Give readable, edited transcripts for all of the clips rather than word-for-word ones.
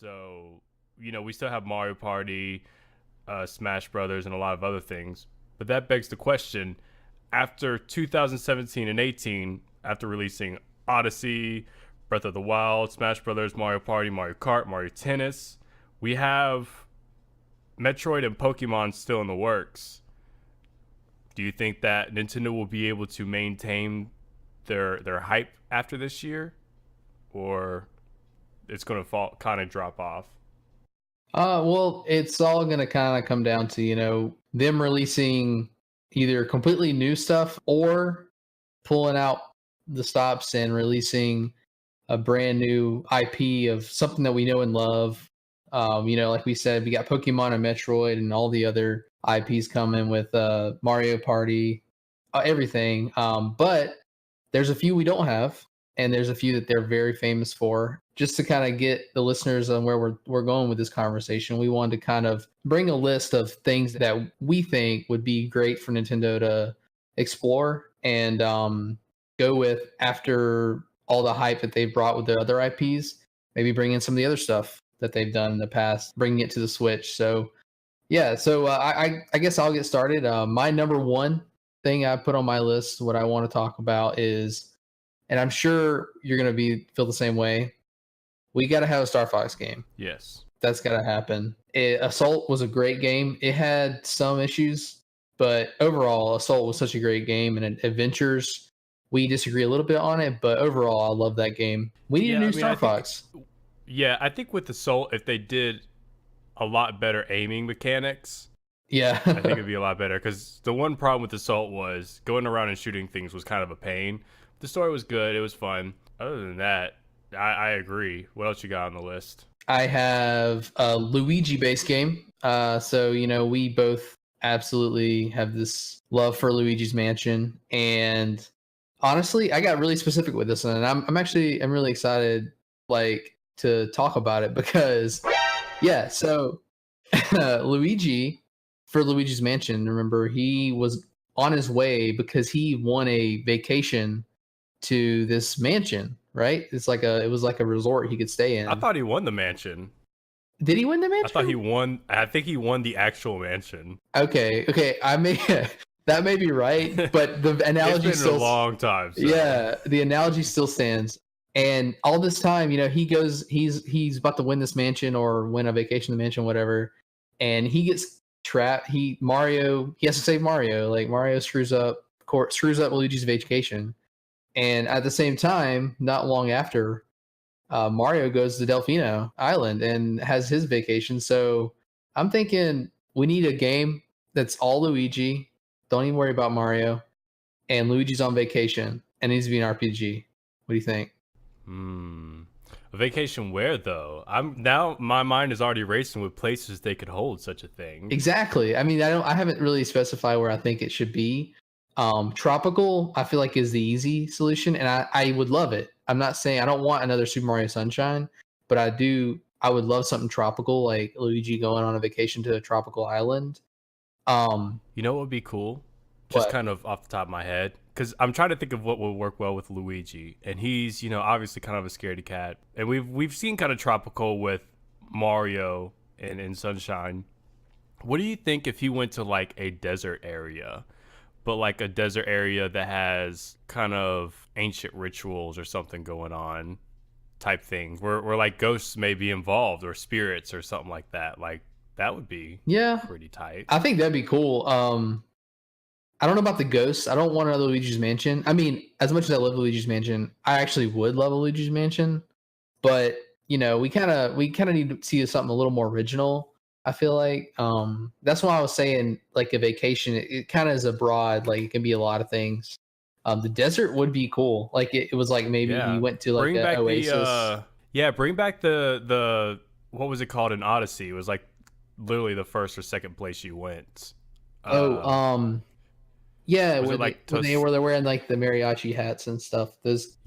So, we still have Mario Party, Smash Brothers, and a lot of other things. But that begs the question: after 2017 and 18, after releasing Odyssey, Breath of the Wild, Smash Brothers, Mario Party, Mario Kart, Mario Tennis, we have Metroid and Pokemon still in the works. Do you think that Nintendo will be able to maintain their hype after this year, or it's going to fall kind of drop off? Well, it's all going to kind of come down to, them releasing either completely new stuff or pulling out the stops and releasing a brand new IP of something that we know and love. Like we said, we got Pokemon and Metroid and all the other IPs coming with Mario Party, everything. But there's a few we don't have, and there's a few that they're very famous for. Just to kind of get the listeners on where we're going with this conversation, we wanted to kind of bring a list of things that we think would be great for Nintendo to explore and go with after all the hype that they've brought with the other IPs. Maybe bring in some of the other stuff that they've done in the past, bringing it to the Switch. So yeah, so I guess I'll get started. My number one thing I put on my list, what I want to talk about is, and I'm sure you're going to feel the same way. We got to have a Star Fox game. Yes. That's got to happen. Assault was a great game. It had some issues, but overall, Assault was such a great game. And Adventures, we disagree a little bit on it, but overall, I love that game. We need a new Star Fox. I think with Assault, if they did a lot better aiming mechanics, I think it'd be a lot better. Because the one problem with Assault was going around and shooting things was kind of a pain. The story was good. It was fun. Other than that, I agree. What else you got on the list? I have a Luigi-based game. So, we both absolutely have this love for Luigi's Mansion. And honestly, I got really specific with this one. And I'm really excited, to talk about it because, so Luigi, for Luigi's Mansion, remember, he was on his way because he won a vacation to this mansion, right? It was like a resort he could stay in. I thought he won the mansion. Did he win the mansion? I think he won the actual mansion. Okay. That may be right, but the analogy it's been a long time. So. Yeah, the analogy still stands. And all this time, he's about to win this mansion or win a vacation to the mansion, whatever. And he gets trapped. He has to save Mario. Like Mario screws up Luigi's vacation. And at the same time, not long after, Mario goes to Delfino Island and has his vacation. So I'm thinking we need a game that's all Luigi. Don't even worry about Mario. And Luigi's on vacation and it needs to be an RPG. What do you think? A vacation where though? My mind is already racing with places they could hold such a thing. Exactly. I mean, I haven't really specified where I think it should be. Tropical, I feel like, is the easy solution, and I would love it. I'm not saying I don't want another Super Mario Sunshine, but I would love something tropical, like Luigi going on a vacation to a tropical island. You know what would be cool? Just kind of off the top of my head, because I'm trying to think of what would work well with Luigi, and he's obviously kind of a scaredy cat, and we've seen kind of tropical with Mario and in Sunshine. What do you think if he went to like a desert area? But like a desert area that has kind of ancient rituals or something going on type thing where like ghosts may be involved or spirits or something like that. Like that would be pretty tight. I think that'd be cool. I don't know about the ghosts. I don't want another Luigi's Mansion. I mean, as much as I love Luigi's Mansion, I actually would love a Luigi's Mansion. But, we kind of need to see something a little more original. I feel like that's why I was saying like a vacation. It kind of is a broad, like it can be a lot of things. The desert would be cool. Like it was like maybe you went to like an oasis. Bring back the what was it called in Odyssey? It was like literally the first or second place you went. Where they were wearing like the mariachi hats and stuff. It's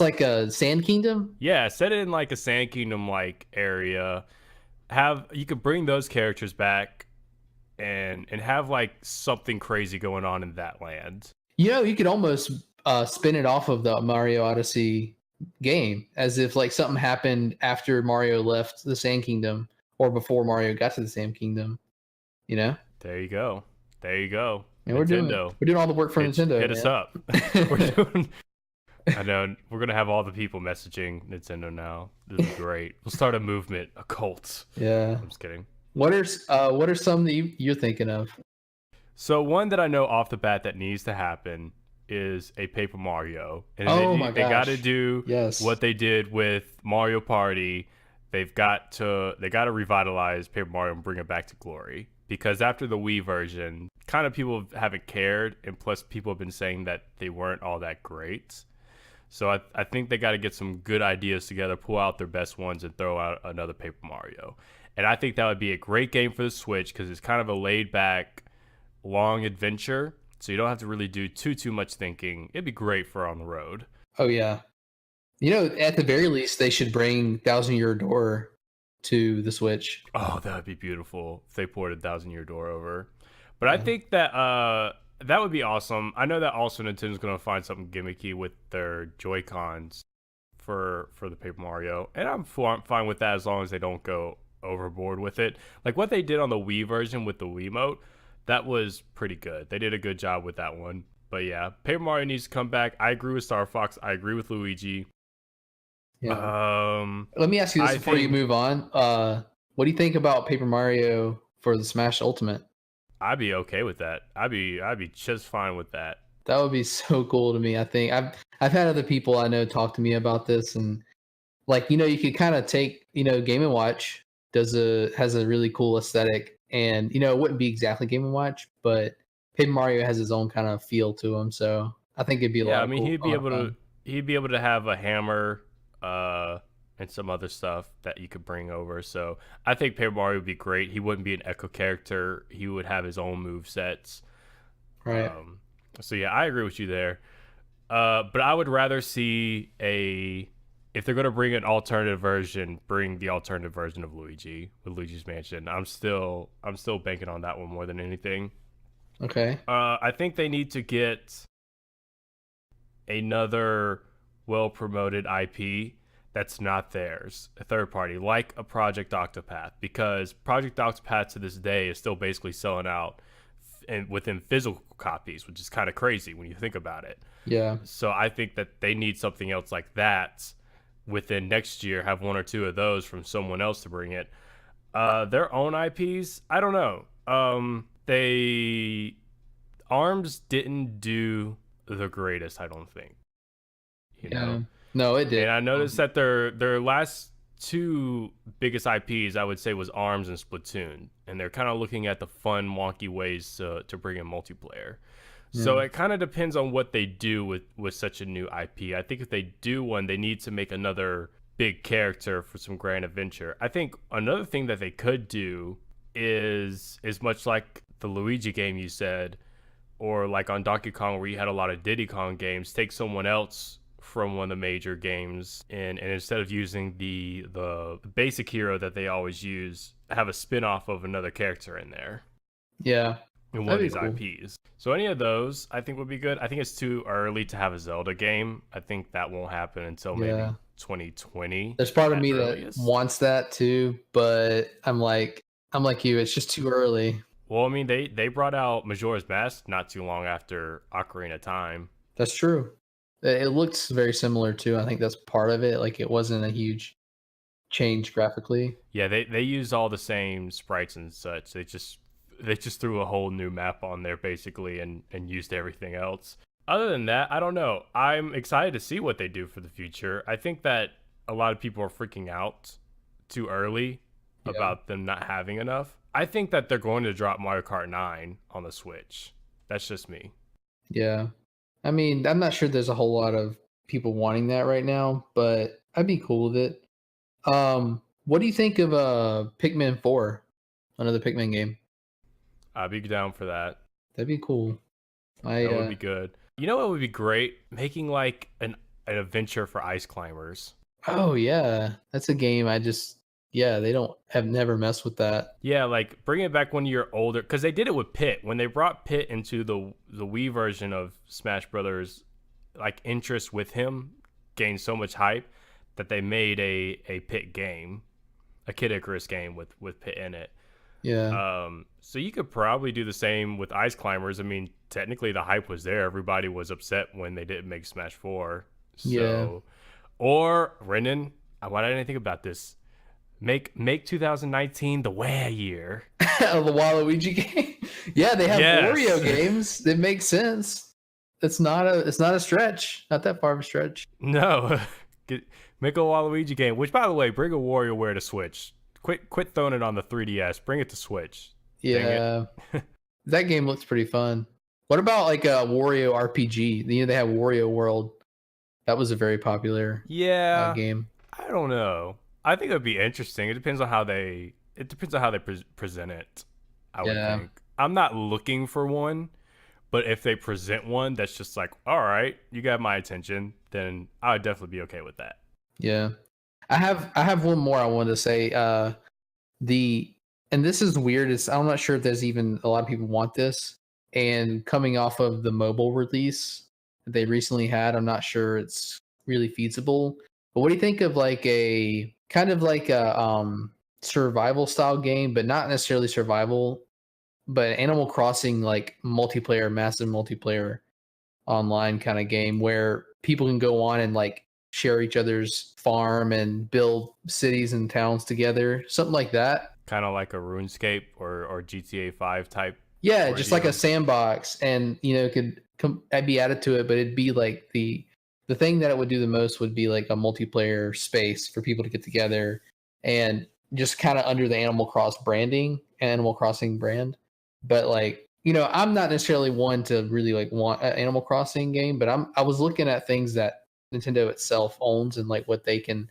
like a Sand Kingdom. Yeah, set it in like a Sand Kingdom like area. You could bring those characters back and have like something crazy going on in that land. You could almost spin it off of the Mario Odyssey game, as if like something happened after Mario left the Sand Kingdom or before Mario got to the Sand Kingdom. You know, There you go. There you go. and Nintendo. we're doing all the work for Nintendo, Hit us up. We're man. doing I know we're gonna have all the people messaging Nintendo now. This is great. We'll start a movement, a cult. Yeah. I'm just kidding. What are some that you're thinking of? So one that I know off the bat that needs to happen is a Paper Mario, and Oh my they got to gosh. do Yes. what they did with Mario Party. They got to revitalize Paper Mario and bring it back to glory. Because after the Wii version, kind of people haven't cared, and plus people have been saying that they weren't all that great. So I think they got to get some good ideas together, pull out their best ones, and throw out another Paper Mario. And I think that would be a great game for the Switch because it's kind of a laid back, long adventure. So you don't have to really do too much thinking. It'd be great for on the road. Oh yeah. You know, at the very least, they should bring Thousand Year Door to the Switch. Oh, that would be beautiful if they ported Thousand Year Door over. But I think that that would be awesome. I know that also Nintendo's going to find something gimmicky with their Joy Cons for the Paper Mario, and I'm fine with that as long as they don't go overboard with it. Like what they did on the Wii version with the Wiimote, that was pretty good. They did a good job with that one. But yeah, Paper Mario needs to come back. I agree with Star Fox. I agree with Luigi. Yeah. Let me ask you this before you move on. What do you think about Paper Mario for the Smash Ultimate? I'd be okay with that. I'd be just fine with that. That would be so cool to me. I think I've had other people I know talk to me about this, and like you could kind of take Game and Watch has a really cool aesthetic, and it wouldn't be exactly Game and Watch, but Paper Mario has his own kind of feel to him. So I think it'd be a Yeah, lot I of mean cool. he'd be able to have a hammer, and some other stuff that you could bring over. So I think Paper Mario would be great. He wouldn't be an echo character. He would have his own move sets. Right. So yeah, I agree with you there. But I would rather see if they're gonna bring an alternative version, bring the alternative version of Luigi with Luigi's Mansion. I'm still banking on that one more than anything. Okay. I think they need to get another well promoted IP that's not theirs, a third party, like a Project Octopath, because Project Octopath to this day is still basically selling out and within physical copies, which is kind of crazy when you think about it. Yeah. So I think that they need something else like that within next year, have one or two of those from someone else to bring it. Their own IPs, I don't know. They Arms didn't do the greatest, I don't think. You know? No, it did. And I noticed that their last two biggest IPs, I would say, was Arms and Splatoon, and they're kind of looking at the fun, wonky ways to bring in multiplayer. So it kind of depends on what they do with such a new IP. I think if they do one, they need to make another big character for some grand adventure. I think another thing that they could do is much like the Luigi game you said, or like on Donkey Kong where you had a lot of Diddy Kong games, take someone else from one of the major games and instead of using the basic hero that they always use, have a spin-off of another character in there. Yeah. In one of these IPs. So any of those I think would be good. I think it's too early to have a Zelda game. I think that won't happen until maybe 2020. There's part of me that wants that too, but I'm like you, it's just too early. Well, I mean they brought out Majora's Mask not too long after Ocarina of Time. That's true. It looks very similar too. I think that's part of it. Like it wasn't a huge change graphically. Yeah, they use all the same sprites and such. They just threw a whole new map on there basically and used everything else. Other than that, I don't know. I'm excited to see what they do for the future. I think that a lot of people are freaking out too early about them not having enough. I think that they're going to drop Mario Kart 9 on the Switch. That's just me. Yeah. I mean, I'm not sure there's a whole lot of people wanting that right now, but I'd be cool with it. What do you think of Pikmin 4? Another Pikmin game. I'd be down for that. That'd be cool. That would be good. You know what would be great? Making like an adventure for ice climbers. Oh yeah, that's a game they have never messed with that. Yeah, like bring it back when you're older, because they did it with Pit when they brought Pit into the Wii version of Smash Brothers. Like interest with him gained so much hype that they made a Pit game, a Kid Icarus game with Pit in it. Yeah. So you could probably do the same with Ice Climbers. I mean, technically the hype was there. Everybody was upset when they didn't make Smash 4. Yeah. So, or Rendon, why didn't I think about this? Make 2019 the WA year. The Waluigi game. Yeah, they have Yes. Wario games. It makes sense. It's not a stretch. Not that far of a stretch. No, make a Waluigi game. Which, by the way, bring a WarioWare to Switch. Quit throwing it on the 3DS. Bring it to Switch. Yeah. That game looks pretty fun. What about like a Wario RPG? You know, they have Wario World. That was a very popular Yeah, game. I don't know. I think it would be interesting. It depends on how they. It depends on how they present it. I would Yeah. think. I'm not looking for one, but if they present one that's just like, all right, you got my attention, then I would definitely be okay with that. Yeah. I have one more I wanted to say. And this is weird. I'm not sure if there's even a lot of people want this. And coming off of the mobile release that they recently had, I'm not sure it's really feasible. But what do you think of like a kind of like a survival style game, but not necessarily survival, but Animal Crossing like multiplayer, massive multiplayer online kind of game where people can go on and like share each other's farm and build cities and towns together, something like that. Kind of like a RuneScape or GTA 5 type. Yeah, Where, just you like a know, sandbox, and I'd be added to it, but it'd be like the thing that it would do the most would be like a multiplayer space for people to get together and just kind of under the Animal Crossing brand. But like, I'm not necessarily one to really like want an Animal Crossing game, but I was looking at things that Nintendo itself owns and like what they can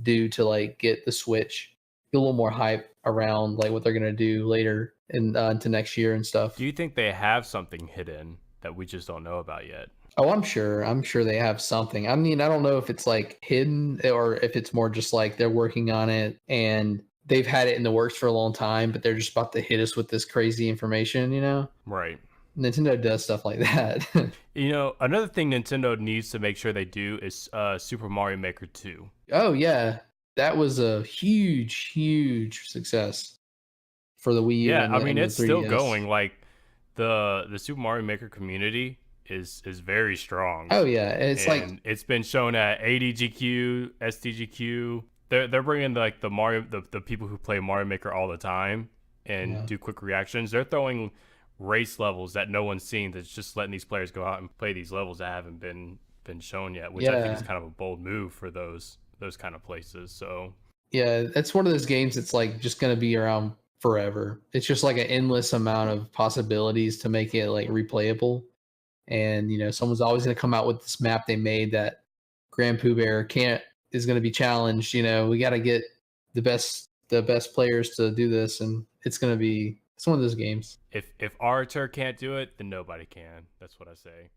do to like get the Switch get a little more hype around like what they're gonna do later into next year and stuff. do you think they have something hidden that we just don't know about yet? Oh, I'm sure. I'm sure they have something. I mean, I don't know if it's like hidden or if it's more just like they're working on it and they've had it in the works for a long time, but they're just about to hit us with this crazy information, Right. Nintendo does stuff like that. You know, another thing Nintendo needs to make sure they do is Super Mario Maker 2. Oh yeah. That was a huge, huge success for the Wii U Yeah, and I the, mean and the it's still 3DS. going. Like the Super Mario Maker community is very strong, Oh yeah. It's like and it's been shown at ADGQ, STGQ. They're bringing like the people who play Mario Maker all the time and yeah. do quick reactions. They're throwing race levels that no one's seen. That's just letting these players go out and play these levels that haven't been shown yet, which I think is Yeah. kind of a bold move for those kind of places. So Yeah, it's one of those games that's like just going to be around forever. It's just like an endless amount of possibilities to make it like replayable. And someone's always going to come out with this map they made that Grand Pooh Bear can't is going to be challenged. We got to get the best players to do this, and it's one of those games. if Archer can't do it, then nobody can. That's what I say.